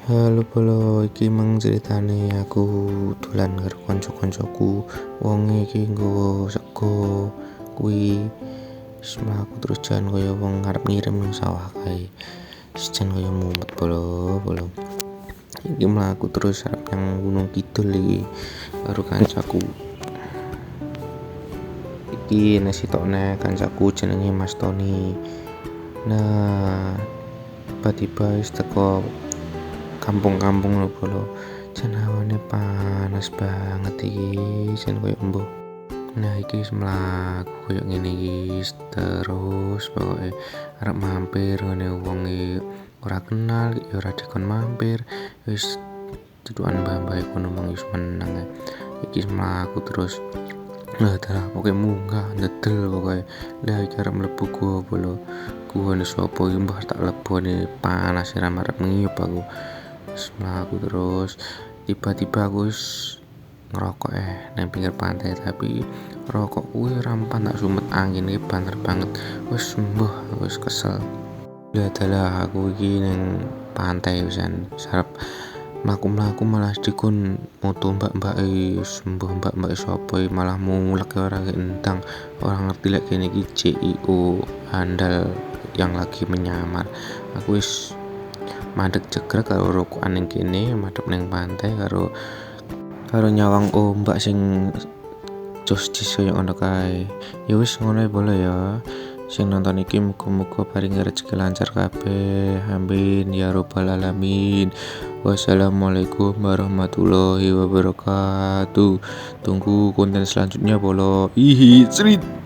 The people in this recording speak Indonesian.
Halo Polo, iki mang critane aku dolan karo kanca-kancaku. Wonge iki nggawa sega kuwi mlaku terus jan kaya wong arep ngirim nang sawah kae. Jan kaya mumet Polo. Iki mlaku terus arep nang Gunung Kidul iki karo kancaku. Iki nesitokne kancaku jenenge Mas Tony. Nah, tiba-tiba wis teko kampung-kampung lho Polo. Jan hawane panas banget iki, jan koyo embuh. Nah, iki wis mlaku koyo ngene iki terus pokoke arep mampir ngene wong ora kenal ya ora dikon mampir. Wis dudukan mbah-mbah kono mang wis meneng ae. Iki mlaku terus. Lah dalah pokoke munggah ndedel pokoke. Lah iki arep mlebu gua Polo. Guwane sapa iki mbah tak lebone panas ora arep ngiyup aku. Wis mlaku terus tiba-tiba aku wis ngerokok nang pinggir pantai tapi rokok kuwi rampan tak sumet angin iki banter banget. Wis wis kesel. Lah dalah aku iki ning pantai wisan sarep mlaku-mlaku malah dikon moto mbak-mbake mbak-mbake sapa malah mulek ora entang ora ngerti lek kene iki JIO handal yang lagi menyamar. Aku wis mandek jegrek karo rokokan ning kene madhep ning pantai karo nyawang ombak sing jos kaya ngono kae. Ya wis ngono ae Bolo ya. Sing nonton iki muga-muga paring rezeki lancar kabeh. Amin ya robbal alamin. Wassalamualaikum warahmatullahi wabarakatuh. Tunggu konten selanjutnya Bolo. Cerit.